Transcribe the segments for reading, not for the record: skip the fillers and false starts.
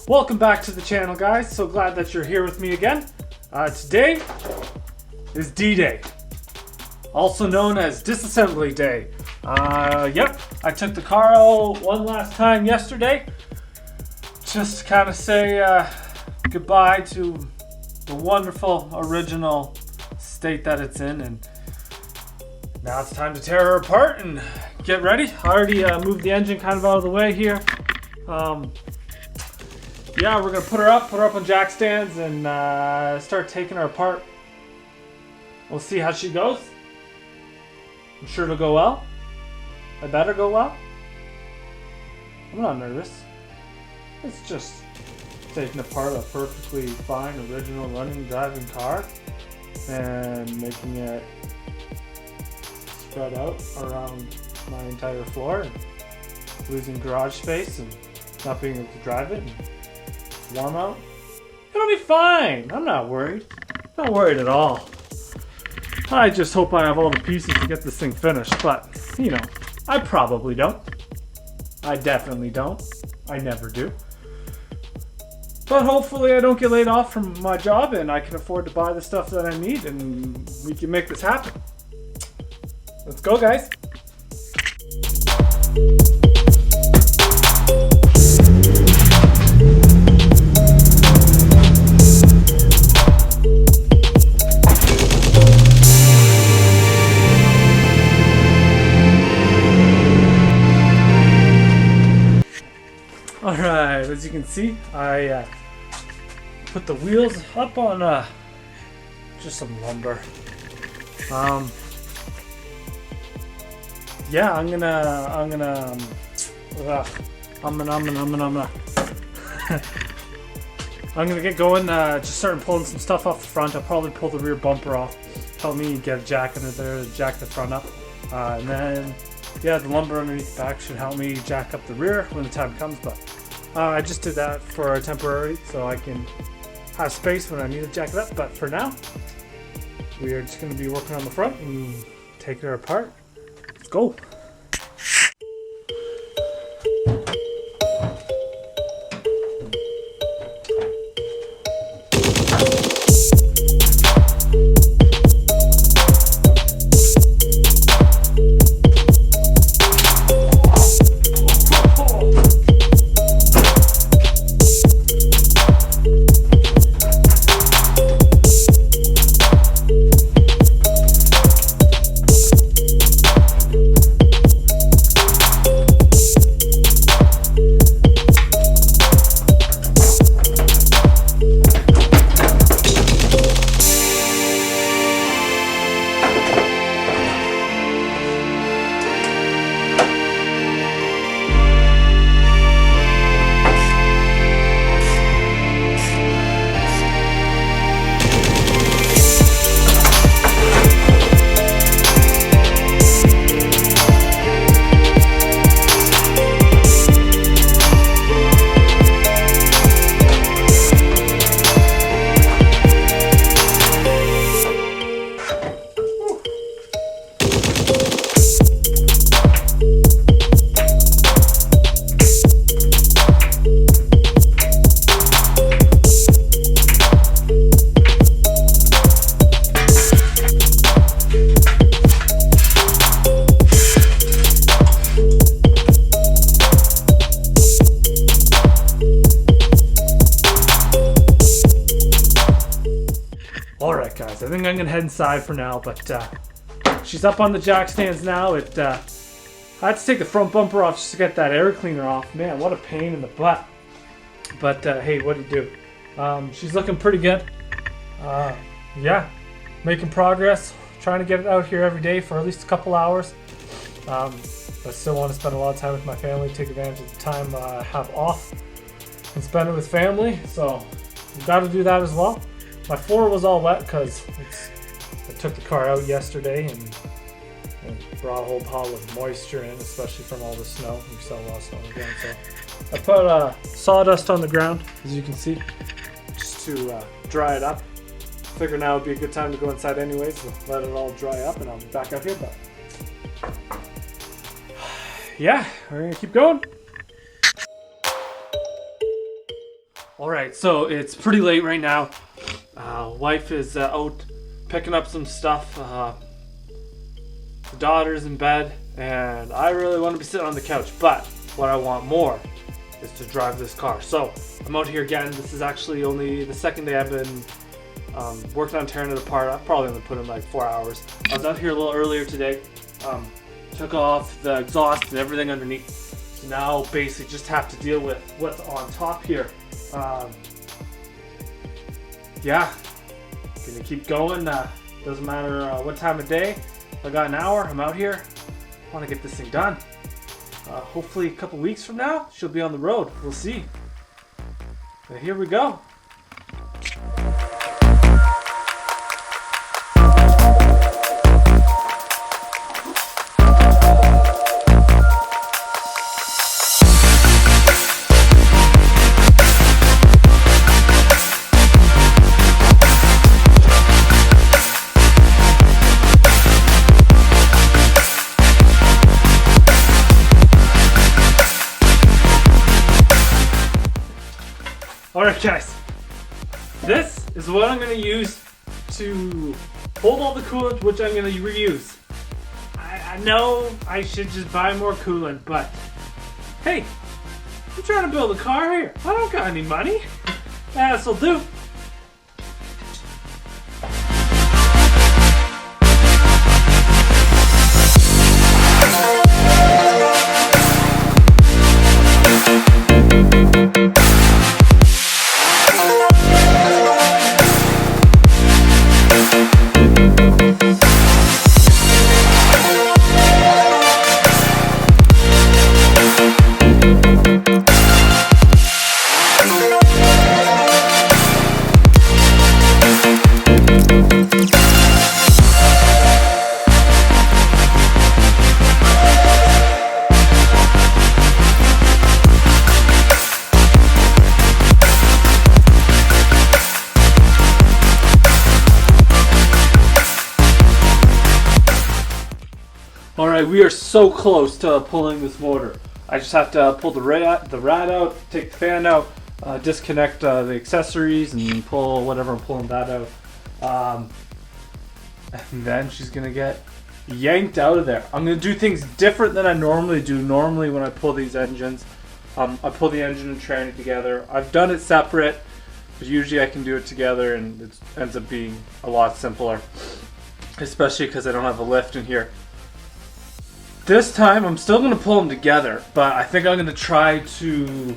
Welcome back to the channel, guys. So glad that you're here with me again. Today is D-Day, also known as Disassembly Day. Yep, I took the car out one last time yesterday, just to kind of say goodbye to the wonderful original state that it's in, and now it's time to tear her apart and get ready. I already moved the engine kind of out of the way here. Yeah, we're gonna put her up on jack stands and start taking her apart. We'll see how she goes. I'm sure it'll go well. I better go well. I'm not nervous. It's just taking apart a perfectly fine, original, running, driving car and making it spread out around my entire floor and losing garage space and not being able to drive it and warm out. It'll be fine. I'm not worried. Not worried at all. I just hope I have all the pieces to get this thing finished, but you know, I probably don't. I definitely don't. I never do. But hopefully I don't get laid off from my job and I can afford to buy the stuff that I need and we can make this happen. Let's go, guys. Alright, as you can see, I put the wheels up on just some lumber. Yeah, I'm gonna get going, just starting pulling some stuff off the front. I'll probably pull the rear bumper off, help me get a jack under there to jack the front up. And then, yeah, the lumber underneath the back should help me jack up the rear when the time comes, but I just did that for temporary so I can have space when I need to jack it up. But for now, we are just going to be working on the front and taking her apart. Let's go. Alright guys, I think I'm going to head inside for now, but she's up on the jack stands now. I had to take the front bumper off just to get that air cleaner off. Man, what a pain in the butt. But hey, what do you do? She's looking pretty good. Yeah, making progress. Trying to get it out here every day for at least a couple hours. But still want to spend a lot of time with my family, take advantage of the time I have off and spend it with family. So we've got to do that as well. My floor was all wet because I took the car out yesterday and brought a whole pile of moisture in, especially from all the snow. We saw a lot of snow again, so I put sawdust on the ground, as you can see, just to dry it up. Figured now would be a good time to go inside anyway, so let it all dry up and I'll be back out here. But yeah, we're gonna keep going. Alright, so it's pretty late right now. Wife is out picking up some stuff. The daughter's in bed, and I really want to be sitting on the couch, but what I want more is to drive this car. So I'm out here again. This is actually only the second day I've been working on tearing it apart. I've probably only put in like 4 hours. I was out here a little earlier today. Took off the exhaust and everything underneath. So now basically just have to deal with what's on top here. Yeah, gonna keep going. Doesn't matter what time of day. I got an hour. I'm out here. I want to get this thing done. Hopefully a couple weeks from now, she'll be on the road. We'll see. But here we go. Alright guys, this is what I'm going to use to hold all the coolant, which I'm going to reuse. I know I should just buy more coolant, but hey, I'm trying to build a car here. I don't got any money. This'll do. Alright, we are so close to pulling this motor. I just have to pull the rad out, take the fan out, disconnect the accessories, and pull whatever I'm pulling that out. And then she's going to get yanked out of there. I'm going to do things different than I normally do. Normally when I pull these engines, I pull the engine and tranny together. I've done it separate, but usually I can do it together, and it ends up being a lot simpler. Especially because I don't have a lift in here. This time, I'm still going to pull them together, but I think I'm going to try to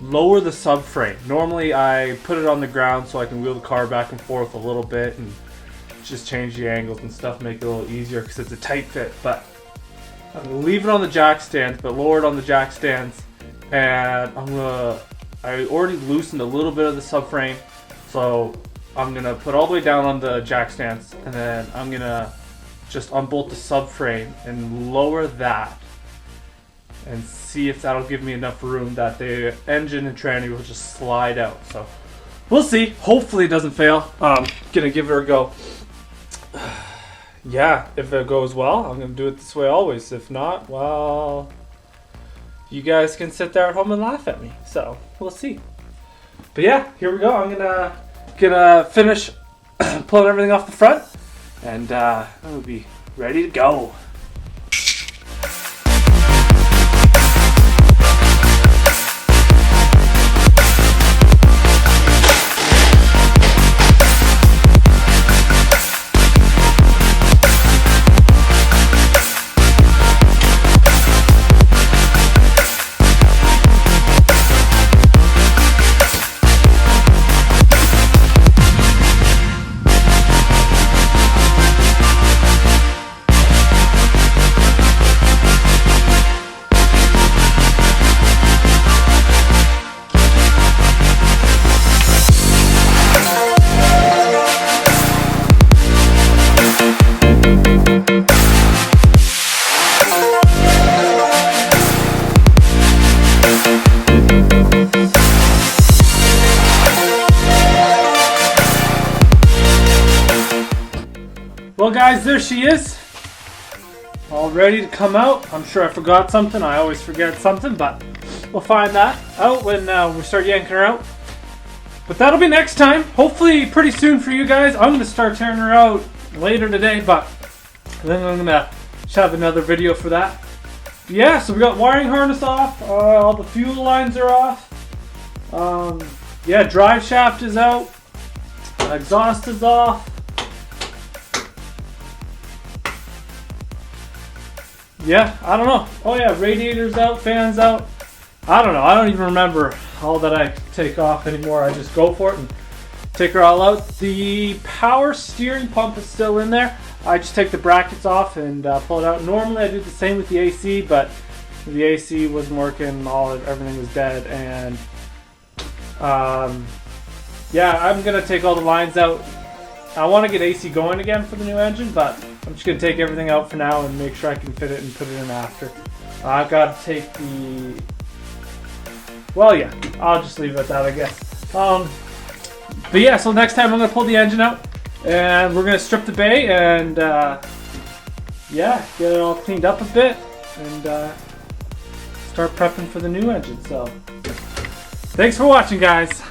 lower the subframe. Normally, I put it on the ground so I can wheel the car back and forth a little bit and just change the angles and stuff, make it a little easier because it's a tight fit. But I'm going to leave it on the jack stands, but lower it on the jack stands. And I already loosened a little bit of the subframe, so I'm going to put all the way down on the jack stands, and then I'm going to just unbolt the subframe and lower that and see if that'll give me enough room that the engine and tranny will just slide out. So we'll see. Hopefully it doesn't fail. Gonna give it a go. Yeah, if it goes well, I'm gonna do it this way always. If not, well, you guys can sit there at home and laugh at me. So we'll see. But yeah, here we go. I'm gonna finish pulling everything off the front, and we'll be ready to go. Well guys, there she is, all ready to come out. I'm sure I forgot something. I always forget something, but we'll find that out when we start yanking her out. But that'll be next time. Hopefully pretty soon for you guys. I'm going to start tearing her out later today, but then I'm going to have another video for that. But yeah, so we got wiring harness off. All the fuel lines are off. Yeah, drive shaft is out. Exhaust is off. Yeah, I don't know. Oh yeah, radiator's out, fans out. I don't know. I don't even remember all that I take off anymore. I just go for it and take her all out. The power steering pump is still in there. I just take the brackets off and pull it out. Normally I do the same with the AC, but the AC wasn't working. Everything was dead, and yeah, I'm gonna take all the lines out. I want to get AC going again for the new engine, but I'm just gonna take everything out for now and make sure I can fit it and put it in after. I've got to take the. Well, yeah, I'll just leave it at that, I guess. But yeah, so next time I'm gonna pull the engine out and we're gonna strip the bay and yeah, get it all cleaned up a bit and start prepping for the new engine. So, thanks for watching, guys.